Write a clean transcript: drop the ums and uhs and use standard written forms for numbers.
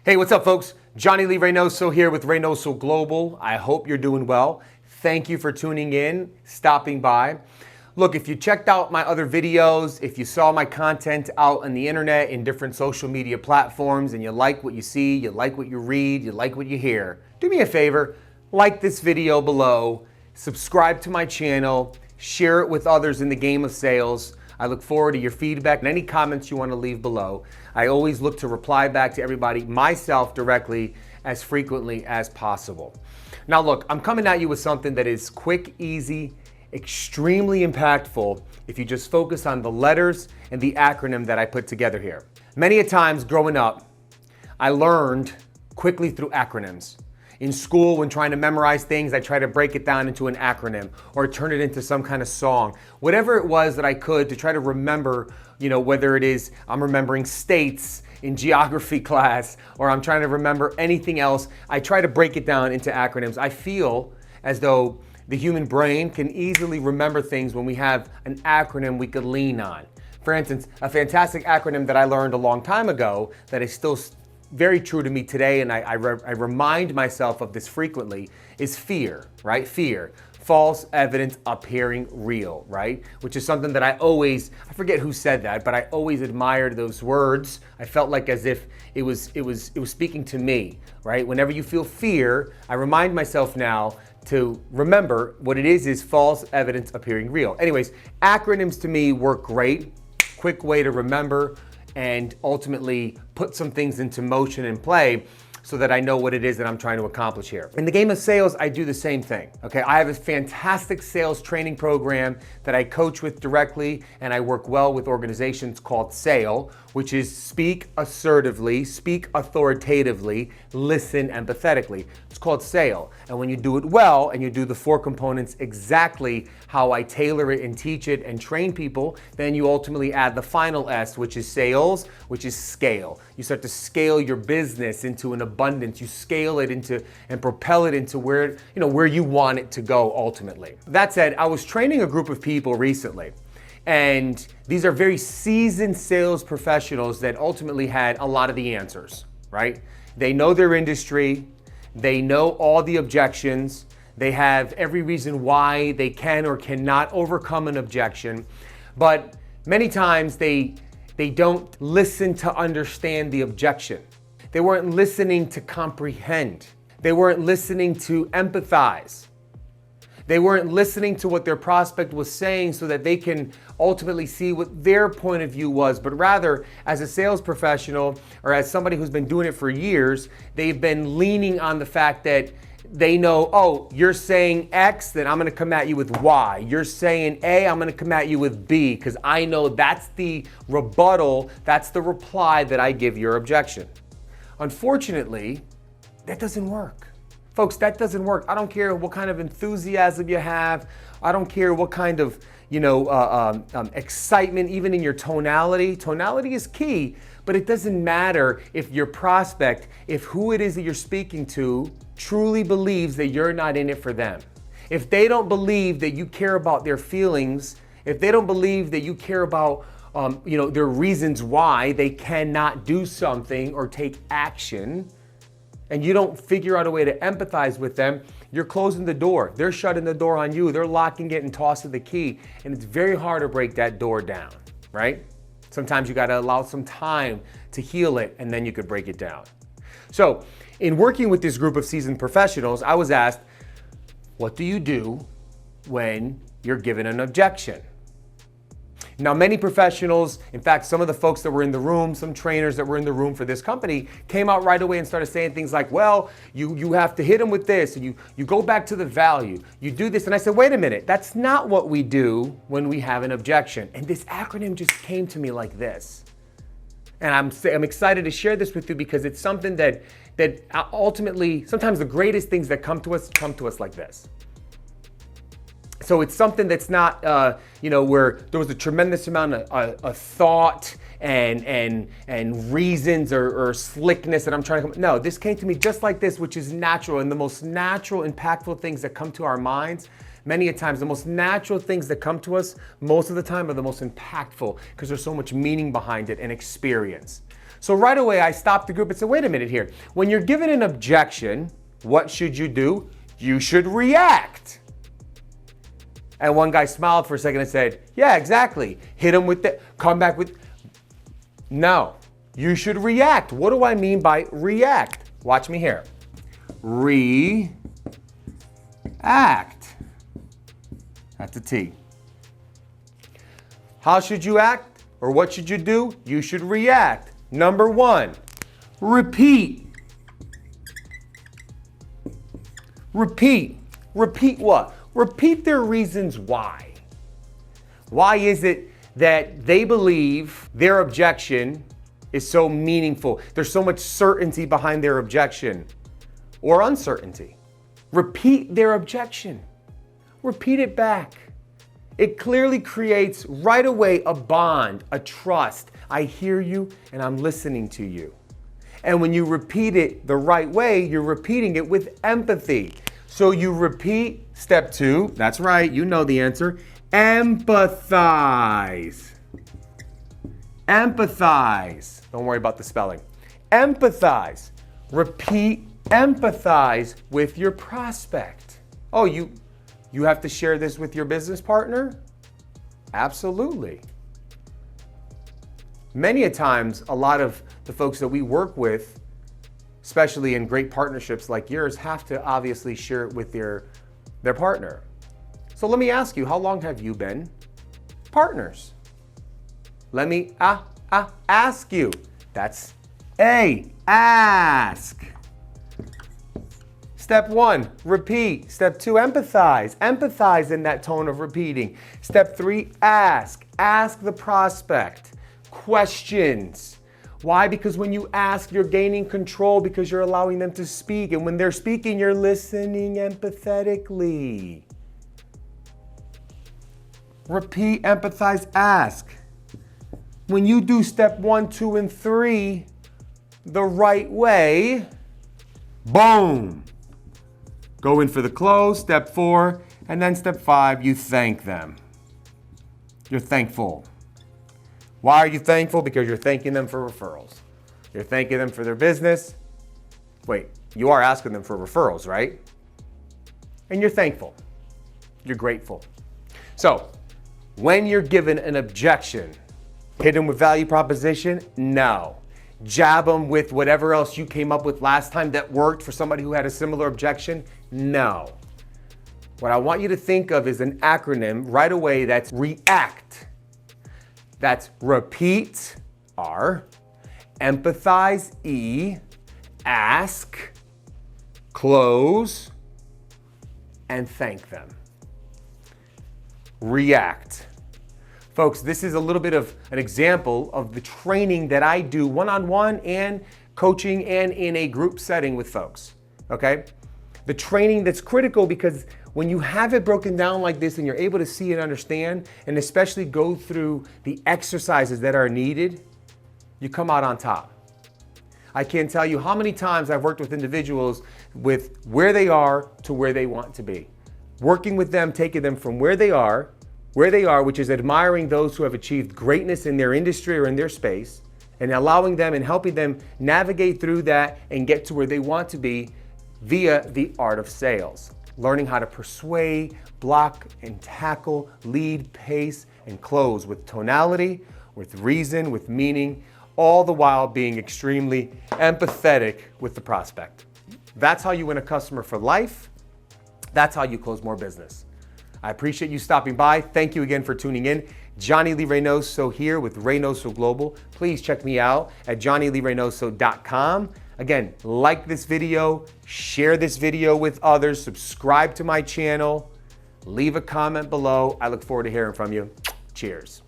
Hey, what's up, folks? Johnny Lee Reinoso here with Reinoso Global. I hope you're doing well. Thank you for tuning in, stopping by. Look, if you checked out my other videos, if you saw my content out on the internet in different social media platforms and you like what you see, you like what you read, you like what you hear, do me a favor, like this video below, subscribe to my channel, share it with others in the game of sales. I look forward to your feedback and any comments you want to leave below. I always look to reply back to everybody, myself directly, as frequently as possible. Now look, I'm coming at you with something that is quick, easy, extremely impactful if you just focus on the letters and the acronym that I put together here. Many a times growing up, I learned quickly through acronyms. In school, when trying to memorize things, I try to break it down into an acronym or turn it into some kind of song. Whatever it was that I could to try to remember, whether it is I'm remembering states in geography class or I'm trying to remember anything else, I try to break it down into acronyms. I feel as though the human brain can easily remember things when we have an acronym we could lean on. For instance, a fantastic acronym that I learned a long time ago that is still very true to me today, and I remind myself of this frequently, is fear, right? Fear. False evidence appearing real, right? Which is something that I forget who said that, but I always admired those words. I felt like as if it was speaking to me, right? Whenever you feel fear, I remind myself now to remember what it is false evidence appearing real. Anyways, acronyms to me work great. Quick way to remember and ultimately put some things into motion and play so that I know what it is that I'm trying to accomplish here. In the game of sales, I do the same thing, okay? I have a fantastic sales training program that I coach with directly, and I work well with organizations called SALE, which is speak assertively, speak authoritatively, listen empathetically. It's called SALE. And when you do it well and you do the 4 components exactly how I tailor it and teach it and train people, then you ultimately add the final S, which is sales, which is scale. You start to scale your business into an abundance. You scale it into and propel it into where you want it to go ultimately. That said, I was training a group of people recently, and these are very seasoned sales professionals that ultimately had a lot of the answers, right? They know their industry, they know all the objections, they have every reason why they can or cannot overcome an objection, but many times they don't listen to understand the objection. They weren't listening to comprehend. They weren't listening to empathize. They weren't listening to what their prospect was saying so that they can ultimately see what their point of view was, but rather as a sales professional or as somebody who's been doing it for years, they've been leaning on the fact that they know, oh, you're saying X, then I'm gonna come at you with Y. You're saying A, I'm gonna come at you with B, because I know that's the rebuttal, that's the reply that I give your objection. Unfortunately, that doesn't work. Folks, that doesn't work. I don't care what kind of enthusiasm you have. I don't care what kind of, excitement, even in your tonality. Tonality is key, but it doesn't matter if your prospect, if who it is that you're speaking to truly believes that you're not in it for them. If they don't believe that you care about their feelings, if they don't believe that you care about their reasons why they cannot do something or take action, and you don't figure out a way to empathize with them, you're closing the door. They're shutting the door on you. They're locking it and tossing the key. And it's very hard to break that door down, right? Sometimes you gotta allow some time to heal it, and then you could break it down. So in working with this group of seasoned professionals, I was asked, what do you do when you're given an objection? Now, many professionals, in fact, some of the folks that were in the room, some trainers that were in the room for this company came out right away and started saying things like, well, you have to hit them with this, and you go back to the value, you do this. And I said, wait a minute, that's not what we do when we have an objection. And this acronym just came to me like this. And I'm excited to share this with you because it's something that ultimately, sometimes the greatest things that come to us like this. So it's something that's not, where there was a tremendous amount of thought and reasons or slickness that I'm trying to come. No, this came to me just like this, which is natural, and the most natural, impactful things that come to our minds. Many a times, the most natural things that come to us, most of the time, are the most impactful because there's so much meaning behind it and experience. So right away, I stopped the group and said, wait a minute here. When you're given an objection, what should you do? You should react. And one guy smiled for a second and said, yeah, exactly. Hit him with the, come back with, no, you should react. What do I mean by react? Watch me here. React. That's a T. How should you act or what should you do? You should react. Number one, repeat. Repeat. Repeat what? Repeat their reasons why. Why is it that they believe their objection is so meaningful? There's so much certainty behind their objection or uncertainty. Repeat their objection. Repeat it back. It clearly creates right away a bond, a trust. I hear you and I'm listening to you. And when you repeat it the right way, you're repeating it with empathy. So you repeat step two. That's right, you know the answer. Empathize. Empathize. Don't worry about the spelling. Empathize. Repeat empathize with your prospect. Oh, you have to share this with your business partner? Absolutely. Many a times, a lot of the folks that we work with, especially in great partnerships like yours, have to obviously share it with their partner. So let me ask you, how long have you been partners? Let me ask you. That's A, ask. Step one, repeat. Step two, empathize. Empathize in that tone of repeating. Step three, ask. Ask the prospect questions. Why? Because when you ask, you're gaining control because you're allowing them to speak. And when they're speaking, you're listening empathetically. Repeat, empathize, ask. When you do step 1, 2, and 3 the right way, boom. Go in for the close, step 4, and then step 5, you thank them. You're thankful. Why are you thankful? Because you're thanking them for referrals. You're thanking them for their business. Wait, you are asking them for referrals, right? And you're thankful. You're grateful. So, when you're given an objection, hit them with value proposition? No. Jab them with whatever else you came up with last time that worked for somebody who had a similar objection? No. What I want you to think of is an acronym right away that's REACT. That's repeat, R, empathize, E, ask, close, and thank them. React. Folks, this is a little bit of an example of the training that I do one-on-one and coaching and in a group setting with folks, okay? The training that's critical because when you have it broken down like this and you're able to see and understand and especially go through the exercises that are needed, you come out on top. I can't tell you how many times I've worked with individuals with where they are to where they want to be. Working with them, taking them from where they are, which is admiring those who have achieved greatness in their industry or in their space, and allowing them and helping them navigate through that and get to where they want to be via the art of sales. Learning how to persuade, block and tackle, lead, pace, and close with tonality, with reason, with meaning, all the while being extremely empathetic with the prospect. That's how you win a customer for life. That's how you close more business. I appreciate you stopping by. Thank you again for tuning in. Johnny Lee Reinoso here with Reinoso Global. Please check me out at johnnyleereinoso.com. Again, like this video, share this video with others, subscribe to my channel, leave a comment below. I look forward to hearing from you. Cheers.